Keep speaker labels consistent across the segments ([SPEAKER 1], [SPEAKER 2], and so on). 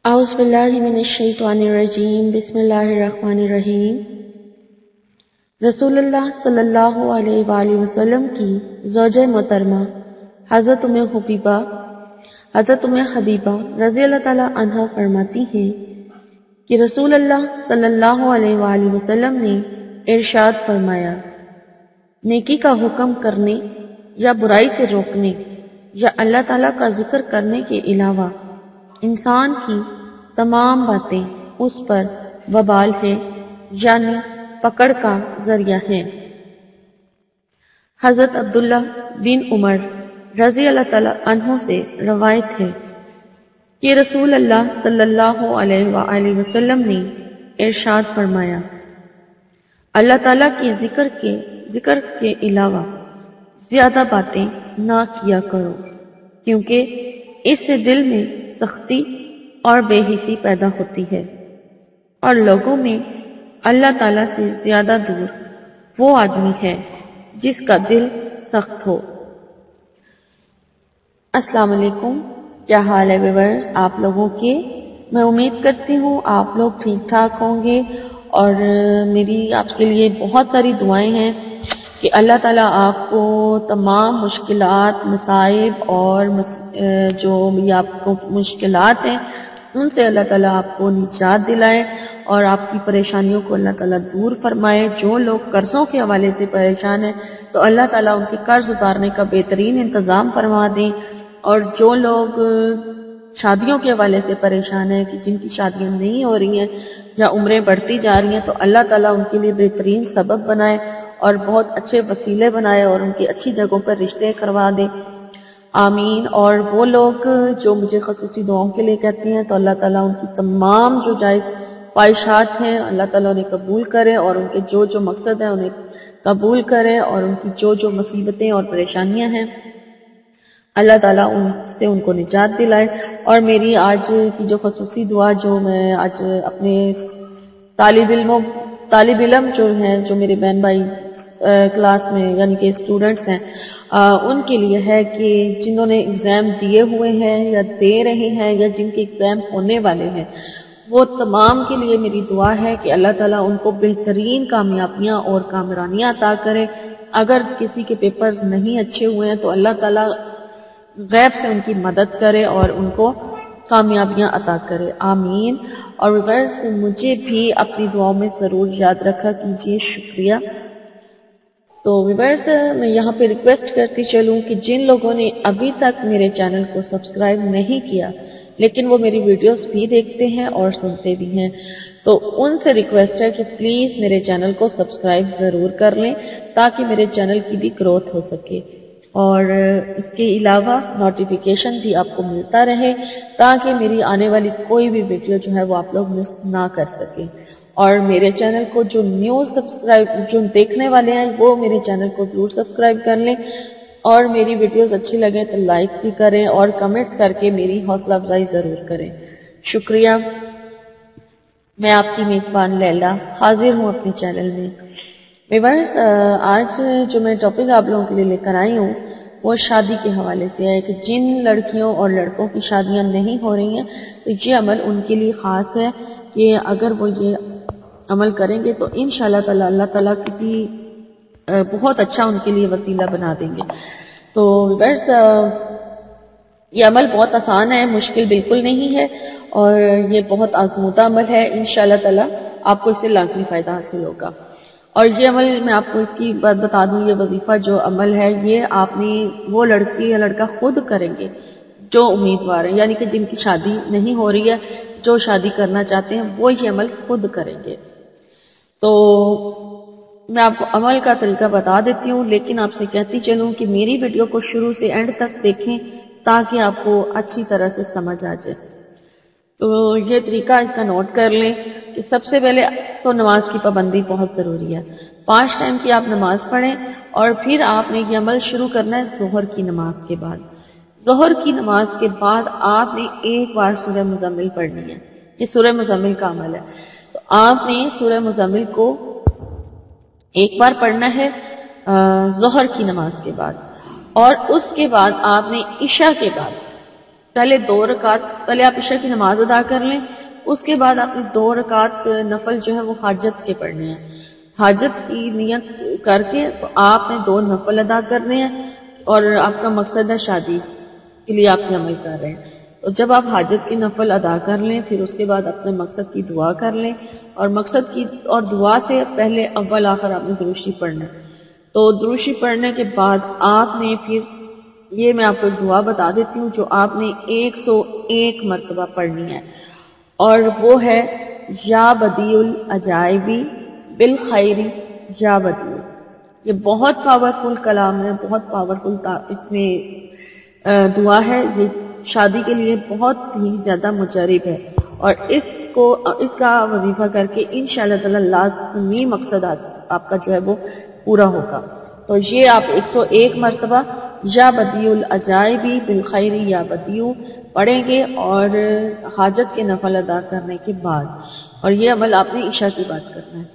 [SPEAKER 1] اعوذ باللہ من الشیطان الرجیم بسم اللہ الرحمن الرحیم۔ رسول اللہ صلی اللہ علیہ وآلہ وسلم کی زوجہ محترمہ حضرت ام حبیبہ رضی اللہ تعالیٰ عنہ فرماتی ہیں کہ رسول اللہ صلی اللہ علیہ وآلہ وسلم نے ارشاد فرمایا، نیکی کا حکم کرنے یا برائی سے روکنے یا اللہ تعالیٰ کا ذکر کرنے کے علاوہ انسان کی تمام باتیں اس پر وبال ہے، یعنی پکڑ کا ذریعہ ہے۔ حضرت عبداللہ بن عمر رضی اللہ تعالیٰ عنہ سے روایت ہے کہ رسول اللہ صلی اللہ علیہ وآلہ وسلم نے ارشاد فرمایا، اللہ تعالیٰ کے ذکر کے علاوہ زیادہ باتیں نہ کیا کرو، کیونکہ اس سے دل میں سختی اور بے حسی پیدا ہوتی ہے اور لوگوں میں اللہ تعالیٰ سے زیادہ دور وہ آدمی ہے جس کا دل سخت ہو۔ السلام علیکم، کیا حال ہے ویورز آپ لوگوں کے؟ میں امید کرتی ہوں آپ لوگ ٹھیک ٹھاک ہوں گے، اور میری آپ کے لیے بہت ساری دعائیں ہیں کہ اللہ تعالیٰ آپ کو تمام مشکلات، مصائب اور جو بھی آپ کو مشکلات ہیں ان سے اللہ تعالیٰ آپ کو نجات دلائے اور آپ کی پریشانیوں کو اللہ تعالیٰ دور فرمائے۔ جو لوگ قرضوں کے حوالے سے پریشان ہیں تو اللہ تعالیٰ ان کے قرض اتارنے کا بہترین انتظام فرما دیں، اور جو لوگ شادیوں کے حوالے سے پریشان ہیں کہ جن کی شادیاں نہیں ہو رہی ہیں یا عمریں بڑھتی جا رہی ہیں، تو اللہ تعالیٰ ان کے لیے بہترین سبب بنائے اور بہت اچھے وسیلے بنائے اور ان کی اچھی جگہوں پر رشتے کروا دے، آمین۔ اور وہ لوگ جو مجھے خصوصی دعاؤں کے لیے کہتے ہیں تو اللہ تعالیٰ ان کی تمام جو جائز خواہشات ہیں اللہ تعالیٰ انہیں قبول کرے، اور ان کے جو مقصد ہیں انہیں قبول کرے، اور ان کی جو مصیبتیں اور پریشانیاں ہیں اللہ تعالیٰ ان کو نجات دلائے۔ اور میری آج کی جو خصوصی دعا جو میں آج اپنے طالب علم جو ہیں، جو میرے بہن بھائی کلاس میں یعنی کہ اسٹوڈنٹس ہیں، ان کے لیے ہے کہ جنہوں نے ایگزام دیے ہوئے ہیں یا دے رہے ہیں یا جن کے ایگزام ہونے والے ہیں، وہ تمام کے لیے میری دعا ہے کہ اللہ تعالیٰ ان کو بہترین کامیابیاں اور کامرانیاں عطا کرے۔ اگر کسی کے پیپرز نہیں اچھے ہوئے ہیں تو اللہ تعالیٰ غیب سے ان کی مدد کرے اور ان کو کامیابیاں عطا کرے، آمین۔ اور ویورز مجھے بھی اپنی دعاؤں میں ضرور یاد رکھا کیجیے، شکریہ۔ تو ویورز میں یہاں پہ ریکویسٹ کرتی چلوں کہ جن لوگوں نے ابھی تک میرے چینل کو سبسکرائب نہیں کیا لیکن وہ میری ویڈیوز بھی دیکھتے ہیں اور سنتے بھی ہیں، تو ان سے ریکویسٹ ہے کہ پلیز میرے چینل کو سبسکرائب ضرور کر لیں تاکہ میرے چینل کی بھی گروتھ ہو سکے، اور اس کے علاوہ نوٹیفیکیشن بھی آپ کو ملتا رہے تاکہ میری آنے والی کوئی بھی ویڈیو جو ہے وہ آپ لوگ مس نہ کر سکیں۔ اور میرے چینل کو جو جو دیکھنے والے ہیں وہ میرے چینل کو ضرور سبسکرائب کر لیں، اور میری ویڈیوز اچھی لگیں تو لائک بھی کریں اور کمنٹ کر کے میری حوصلہ افزائی ضرور کریں، شکریہ۔ میں آپ کی میزبان لیلا حاضر ہوں اپنے چینل میں۔ ویورز آج جو میں ٹاپک آپ لوگوں کے لیے لے کر آئی ہوں وہ شادی کے حوالے سے ہے کہ جن لڑکیوں اور لڑکوں کی شادیاں نہیں ہو رہی ہیں تو یہ عمل ان کے لیے خاص ہے کہ اگر وہ یہ عمل کریں گے تو انشاءاللہ تعالی اللہ تعالیٰ کسی بہت اچھا ان کے لیے وسیلہ بنا دیں گے۔ تو ویورز یہ عمل بہت آسان ہے، مشکل بالکل نہیں ہے، اور یہ بہت آزمودہ عمل ہے، انشاءاللہ تعالیٰ آپ کو اس سے لازمی فائدہ حاصل ہوگا۔ اور یہ عمل میں آپ کو اس کی بات بتا دوں، یہ وظیفہ جو عمل ہے یہ آپ نے وہ لڑکی یا لڑکا خود کریں گے جو امیدوار ہیں، یعنی کہ جن کی شادی نہیں ہو رہی ہے، جو شادی کرنا چاہتے ہیں وہ یہ عمل خود کریں گے۔ تو میں آپ کو عمل کا طریقہ بتا دیتی ہوں، لیکن آپ سے کہتی چلوں کہ میری ویڈیو کو شروع سے اینڈ تک دیکھیں تاکہ آپ کو اچھی طرح سے سمجھ آ جائے۔ تو یہ طریقہ اس کا نوٹ کر لیں کہ سب سے پہلے تو نماز کی پابندی بہت ضروری ہے، 5 ٹائم کی آپ نماز پڑھیں، اور پھر آپ نے یہ عمل شروع کرنا ہے ظہر کی نماز کے بعد۔ ظہر کی نماز کے بعد آپ نے ایک بار سورہ مزمل پڑھنی ہے، یہ سورہ مزمل کا عمل ہے، تو آپ نے سورہ مزمل کو ایک بار پڑھنا ہے ظہر کی نماز کے بعد، اور اس کے بعد آپ نے عشاء کے بعد پہلے 2 رکعت پہلے آپ عشاء کی نماز ادا کر لیں، اس کے بعد آپ نے 2 رکعت نفل جو ہے وہ حاجت کے پڑھنے ہیں۔ حاجت کی نیت کر کے تو آپ نے 2 نفل ادا کرنے ہیں، اور آپ کا مقصد ہے شادی کے لیے آپ نے عمل کر رہے ہیں۔ تو جب آپ حاجت کی نفل ادا کر لیں، پھر اس کے بعد اپنے مقصد کی دعا کر لیں، اور مقصد کی اور دعا سے پہلے اول آخر آپ نے درود شریف پڑھنا ہے۔ تو درود شریف پڑھنے کے بعد آپ نے پھر یہ میں آپ کو ایک دعا بتا دیتی ہوں جو آپ نے 101 مرتبہ پڑھنی ہے، اور وہ ہے یا بدیع العجائبی بالخیری یا بدیع۔ یہ بہت پاورفل کلام ہے، بہت پاورفل اس میں دعا ہے، یہ شادی کے لیے بہت ہی زیادہ مجرب ہے، اور اس کا وظیفہ کر کے انشاءاللہ تعالی لازمی مقصد آپ کا جو ہے وہ پورا ہوگا۔ تو یہ آپ 101 مرتبہ یا بدیع العجائبی بالخیر یا بدیع پڑھیں گے، اور حاجت کے نفل ادا کرنے کے بعد، اور یہ عمل آپ نے عشاء کی بات کرنا ہے۔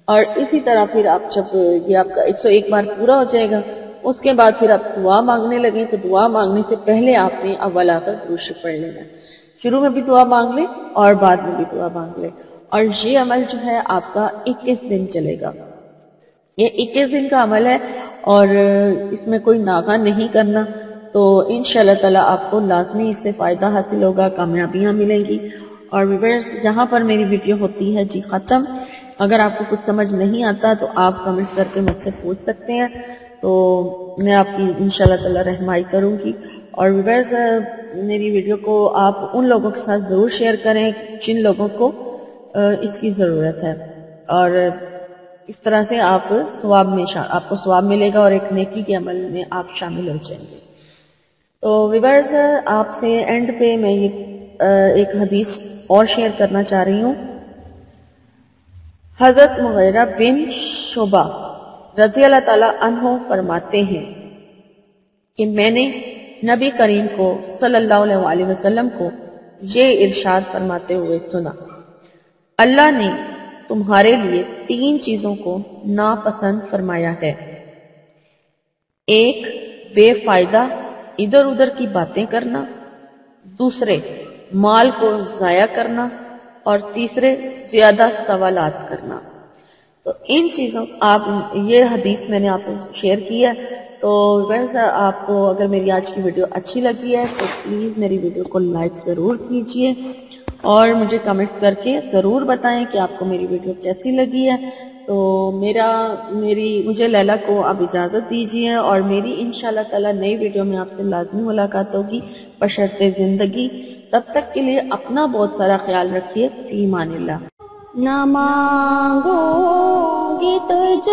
[SPEAKER 1] اور اسی طرح پھر آپ جب یہ آپ کا 101 بار پورا ہو جائے گا، اس کے بعد پھر آپ دعا مانگنے لگیں، تو دعا مانگنے سے پہلے آپ نے اول آ کر درود شریف پڑھ لینا ہے۔ شروع میں بھی دعا مانگ لیں اور بعد میں بھی دعا مانگ لیں، اور یہ عمل جو ہے آپ کا 21 دن چلے گا۔ یہ 21 دن کا عمل ہے، اور اس میں کوئی ناغہ نہیں کرنا، تو انشاءاللہ تعالی آپ کو لازمی اس سے فائدہ حاصل ہوگا، کامیابیاں ملیں گی۔ اور ویورز، یہاں پر میری ویڈیو ہوتی ہے جی ختم۔ اگر آپ کو کچھ سمجھ نہیں آتا تو آپ کمنٹ کر کے مجھ سے پوچھ سکتے ہیں، تو میں آپ کی انشاءاللہ تعالی رہنمائی کروں گی۔ اور ویورز، میری ویڈیو کو آپ ان لوگوں کے ساتھ ضرور شیئر کریں جن لوگوں کو اس کی ضرورت ہے، اور اس طرح سے آپ کو ثواب ملے گا، اور ایک نیکی کے عمل میں آپ شامل ہو جائیں گے۔ تو ویورز، آپ سے اینڈ پہ میں یہ ایک حدیث اور شیئر کرنا چاہ رہی ہوں۔ حضرت مغیرہ بن شعبہ رضی اللہ تعالیٰ عنہ فرماتے ہیں کہ میں نے نبی کریم کو صلی اللہ علیہ وسلم کو یہ ارشاد فرماتے ہوئے سنا، اللہ نے تمہارے لیے 3 چیزوں کو ناپسند فرمایا ہے: ایک، بے فائدہ ادھر ادھر کی باتیں کرنا، دوسرے، مال کو ضائع کرنا، اور تیسرے، زیادہ سوالات کرنا۔ تو ان چیزوں یہ حدیث میں نے آپ سے شیئر کی ہے۔ تو ویسے آپ کو اگر میری آج کی ویڈیو اچھی لگی ہے تو پلیز میری ویڈیو کو لائک ضرور کیجئے، اور مجھے کمنٹس کر کے ضرور بتائیں کہ آپ کو میری ویڈیو کیسی لگی ہے۔ تو مجھے لیلا کو اب اجازت دیجیے، اور میری انشاءاللہ تعالی نئی ویڈیو میں آپ سے لازمی ملاقات ہوگی بشرط زندگی۔ تب تک کے لیے اپنا بہت سارا خیال رکھیے۔ فی امان اللہ۔
[SPEAKER 2] نہ مانگوں گی تجھ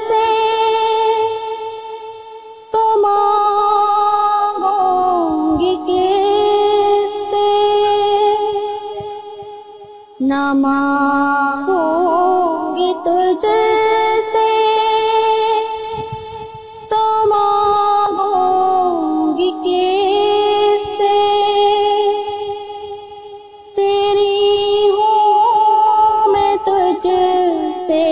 [SPEAKER 2] سے تو مانگوں گی کس سے، نہ مانگوں گی تجھ سے تو مانگوں گی کس سے، تیری ہوں میں تجھ سے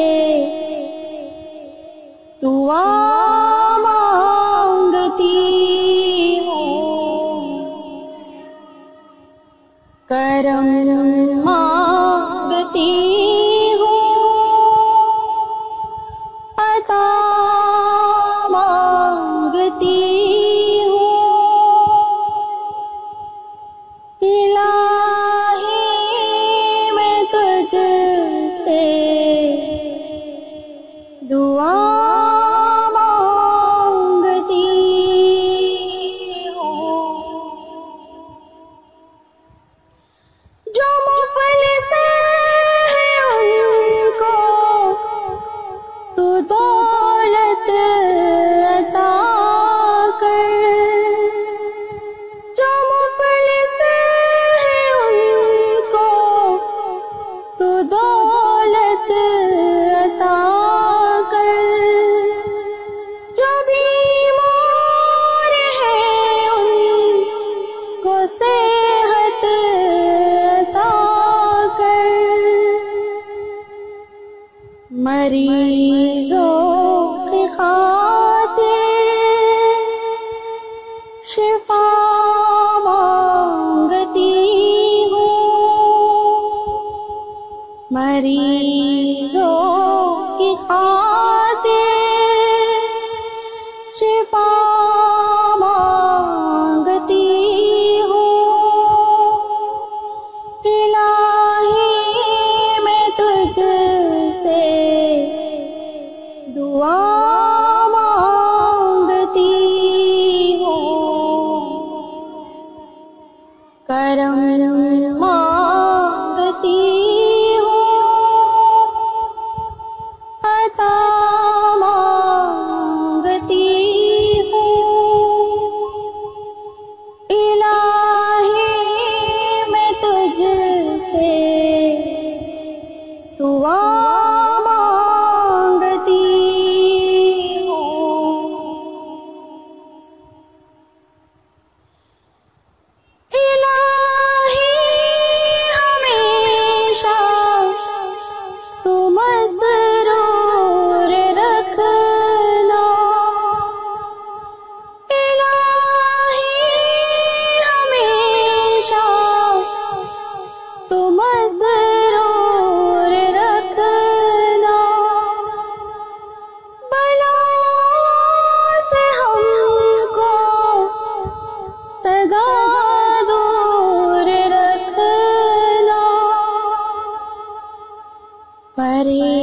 [SPEAKER 2] پرے